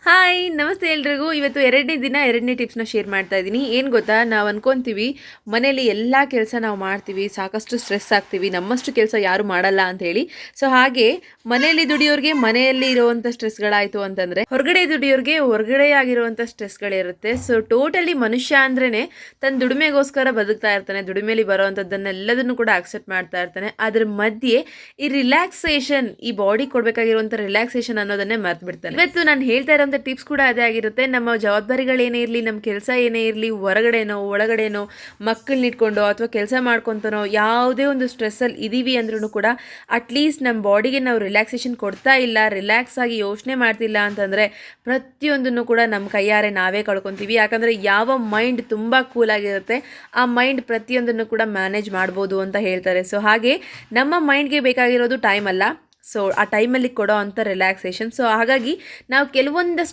Hi ನಮಸ್ತೆ ಎಲ್ರಿಗೂ. ಇವತ್ತು ಎರಡನೇ ದಿನ ಎರಡನೇ ಟಿಪ್ಸ್ನ ಶೇರ್ ಮಾಡ್ತಾ ಇದ್ದೀನಿ. ಏನು ಗೊತ್ತಾ, ನಾವು ಅನ್ಕೊತೀವಿ ಮನೇಲಿ ಎಲ್ಲ ಕೆಲಸ ನಾವು ಮಾಡ್ತೀವಿ, ಸಾಕಷ್ಟು ಸ್ಟ್ರೆಸ್ ಆಗ್ತೀವಿ, ನಮ್ಮಷ್ಟು ಕೆಲಸ ಯಾರು ಮಾಡಲ್ಲ ಅಂತ ಹೇಳಿ. ಸೊ ಹಾಗೆ ಮನೆಯಲ್ಲಿ ದುಡಿಯೋರಿಗೆ ಮನೆಯಲ್ಲಿ ಇರುವಂಥ ಸ್ಟ್ರೆಸ್ಗಳಾಯಿತು ಅಂತಂದರೆ, ಹೊರಗಡೆ ದುಡಿಯೋರಿಗೆ ಹೊರಗಡೆ ಆಗಿರುವಂಥ ಸ್ಟ್ರೆಸ್ಗಳಿರುತ್ತೆ. ಸೊ ಟೋಟಲಿ ಮನುಷ್ಯ ಅಂದ್ರೇ ತನ್ನ ದುಡಿಮೆಗೋಸ್ಕರ ಬದುಕ್ತಾ ಇರ್ತಾನೆ, ದುಡಿಮೆಯಲ್ಲಿ ಬರೋವಂಥದ್ದನ್ನೆಲ್ಲದನ್ನು ಕೂಡ ಅಕ್ಸೆಪ್ಟ್ ಮಾಡ್ತಾ ಇರ್ತಾನೆ. ಅದ್ರ ಮಧ್ಯೆ ಈ ರಿಲ್ಯಾಕ್ಸೇಷನ್, ಈ ಬಾಡಿ ಕೊಡಬೇಕಾಗಿರುವಂಥ ರಿಲ್ಯಾಕ್ಸೇಷನ್ ಅನ್ನೋದನ್ನೇ ಮರ್ತು ಬಿಡ್ತಾನೆ. ಇವತ್ತು ನಾನು ಹೇಳ್ತಾ ಇರೋ ಟಿಪ್ಸ್ ಕೂಡ ಅದೇ ಆಗಿರುತ್ತೆ. ನಮ್ಮ ಜವಾಬ್ದಾರಿಗಳೇನೇ ಇರಲಿ, ನಮ್ಮ ಕೆಲಸ ಏನೇ ಇರಲಿ, ಹೊರಗಡೆನೋ ಒಳಗಡೆನೋ ಮಕ್ಕಳನ್ನ ಇಟ್ಕೊಂಡು ಅಥವಾ ಕೆಲಸ ಮಾಡ್ಕೊತಾನೋ ಯಾವುದೇ ಒಂದು ಸ್ಟ್ರೆಸ್ಸಲ್ಲಿ ಇದ್ದೀವಿ ಅಂದ್ರೂ ಕೂಡ ಅಟ್ಲೀಸ್ಟ್ ನಮ್ಮ ಬಾಡಿಗೆ ನಾವು ರಿಲ್ಯಾಕ್ಸೇಷನ್ ಕೊಡ್ತಾ ಇಲ್ಲ, ರಿಲ್ಯಾಕ್ಸ್ ಆಗಿ ಯೋಚನೆ ಮಾಡ್ತಿಲ್ಲ ಅಂತಂದರೆ ಪ್ರತಿಯೊಂದನ್ನು ಕೂಡ ನಮ್ಮ ಕೈಯಾರೆ ನಾವೇ ಕಳ್ಕೊತೀವಿ. ಯಾಕಂದರೆ ಯಾವ ಮೈಂಡ್ ತುಂಬ ಕೂಲಾಗಿರುತ್ತೆ ಆ ಮೈಂಡ್ ಪ್ರತಿಯೊಂದನ್ನು ಕೂಡ ಮ್ಯಾನೇಜ್ ಮಾಡ್ಬೋದು ಅಂತ ಹೇಳ್ತಾರೆ. ಸೊ ಹಾಗೆ ನಮ್ಮ ಮೈಂಡ್ಗೆ ಬೇಕಾಗಿರೋದು ಟೈಮ್ ಅಲ್ಲ, ಸೊ ಆ ಟೈಮಲ್ಲಿ ಕೊಡೋ ಅಂಥ ರಿಲ್ಯಾಕ್ಸೇಷನ್. ಸೊ ಹಾಗಾಗಿ ನಾವು ಕೆಲವೊಂದಷ್ಟು